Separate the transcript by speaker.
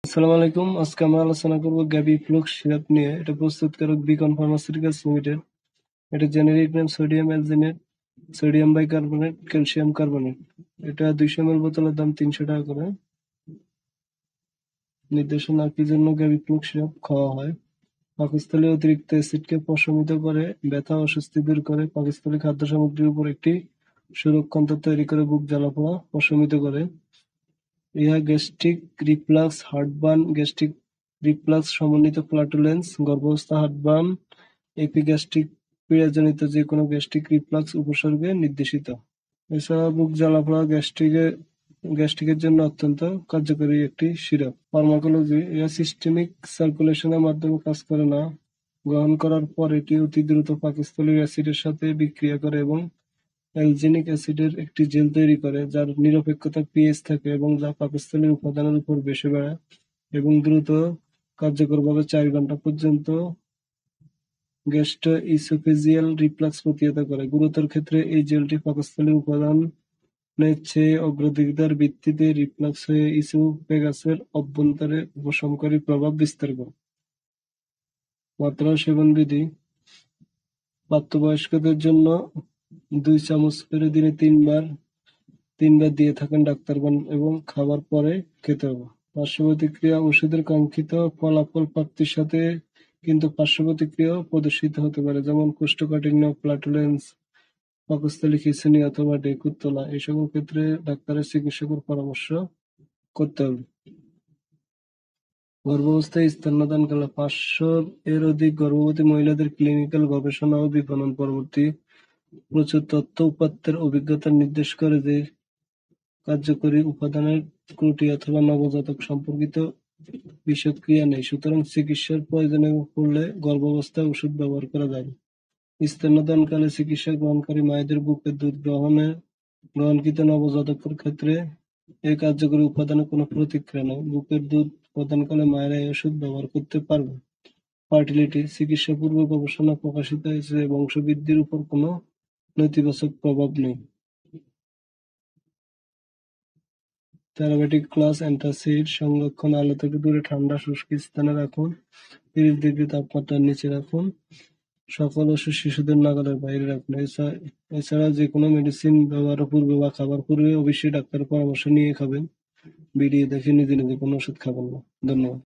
Speaker 1: আসসালামু আলাইকুম। আজকে আমরা আলোচনা করব গ্যাবি ফ্লুক্স সিরাপ নিয়ে। এটা প্রস্তুতকারক বিকন ফার্মাসিউটিক্যালস লিমিটেড। এটা generic name sodium alginate, sodium bicarbonate, calcium carbonate. এটা 200 ml বোতলের দাম 300 টাকা করে। নির্দেশনা কি জন্য গ্যাবি ফ্লুক্স সিরাপ খাওয়া হয়? পাকস্থলী অতিরিক্ত অ্যাসিডকে প্রশমিত করে, ব্যথা অস্বস্তি দূর করে, পাকস্থলী খাদ্য সামগ্রীর উপর একটি সুরক্ষান্তর তৈরি করে, বুক জ্বালাপোড়া প্রশমিত করে। ইহা gastric reflux, heartburn, gastric reflux সমন্বিত ফ্লাটুলেন্স, গর্ভাবস্থা হার্টবার্ন, এপিগ্যাস্ট্রিক পীড়াজনিত যে কোনো গ্যাস্ট্রিক রিফ্লাক্স উপসর্গে নির্দেশিত। এছাড়া বুক জ্বালাপোড়া গ্যাস্ট্রিকের জন্য অত্যন্ত কার্যকরী একটি সিরাপ। ফার্মাকোলজি: এরা সিস্টেমিক সার্কুলেশনের মাধ্যমে কাজ করে না। গ্রহণ করার পর এটি অতি দ্রুত পাকস্থলীর অ্যাসিডের সাথে বিক্রিয়া করে এবং অ্যালজিনিক অ্যাসিডের একটি জেল তৈরি করে, যার নিরপেক্ষতা পিএইচ থাকে এবং যা পাকস্থলীর উপাদানের উপর বেশি বেড়ায় এবং দ্রুত কার্যকরভাবে 4 ঘন্টা পর্যন্ত গ্যাস্ট্রোইসোফেজিয়াল রিফ্লাক্স প্রতিহত করে। গুরুতর ক্ষেত্রে এই জেলটি পাকস্থলীর উপাদানের চেয়ে অগ্রাধিকার ভিত্তিতে রিফ্লাক্স হয়ে ইসোফেগাসের অভ্যন্তরে উপশমকারী প্রভাব বিস্তার করে। মাত্রা ও সেবন বিধি: প্রাপ্তবয়স্কদের জন্য 2 চামচ করে দিনে 3 বার দিয়ে থাকেন ডাক্তারগণ এবং খাবার পরে খেতে হবে। পার্শ্বপ্রতিক্রিয়া: ওষুধের কাঙ্ক্ষিত ফলাফল প্রাপ্তির সাথে কিন্তু পার্শ্বপ্রতিক্রিয়াও প্রদর্শিত হতে পারে, যেমন কোষ্ঠকাঠিন্য, ফ্লাটুলেন্স, পাকস্থলী খিঁচুনি অথবা ঢেকুর তোলা। এই সকল ক্ষেত্রে ডাক্তারের চিকিৎসকের পরামর্শ করতে হবে। গর্ভাবস্থায় স্তন্যদানকালে 500 এর অধিক গর্ভবতী মহিলাদের ক্লিনিক্যাল গবেষণা ও বিপণন পরবর্তী প্রচুর তথ্য উপাত্তের অভিজ্ঞতা নির্দেশ করে যে কার্যকরী উপাদানের ত্রুটি অথবা নবজাতক সম্পর্কিত বিষক্রিয়া নেই। সুতরাং চিকিৎসার প্রয়োজনে পড়লে গর্ভাবস্থায় ওষুধ ব্যবহার করা যাবে। স্তন্যদানকালে চিকিৎসা গ্রহণকারী মায়েদের বুকের দুধ গ্রহণকৃত নবজাতকের ক্ষেত্রে এই কার্যকরী উপাদানের কোনো প্রতিক্রিয়া নেই। বুকের দুধ প্রদানকালে মায়েরা এই ওষুধ ব্যবহার করতে পারবে। ফার্টিলিটি: চিকিৎসা পূর্ব গবেষণা প্রকাশিত হয়েছে যে বংশবৃদ্ধির উপর কোনো নেতিবাচক প্রভাব নেই। Therapeutic class: antacid. সংরক্ষণ: আলো থেকে দূরে ঠান্ডা শুষ্ক স্থানে রাখুন। 30 ডিগ্রি তাপমাত্রার নিচে রাখুন। সকল ওষুধ শিশুদের নাগালের বাইরে রাখুন। এছাড়া যে কোনো মেডিসিন ব্যবহারের পূর্বে বা খাবার পূর্বে অবশ্যই ডাক্তারের পরামর্শ নিয়ে খাবেন। ভিডিও দেখে নিজে নিজে কোনো ওষুধ খাবেন না। ধন্যবাদ।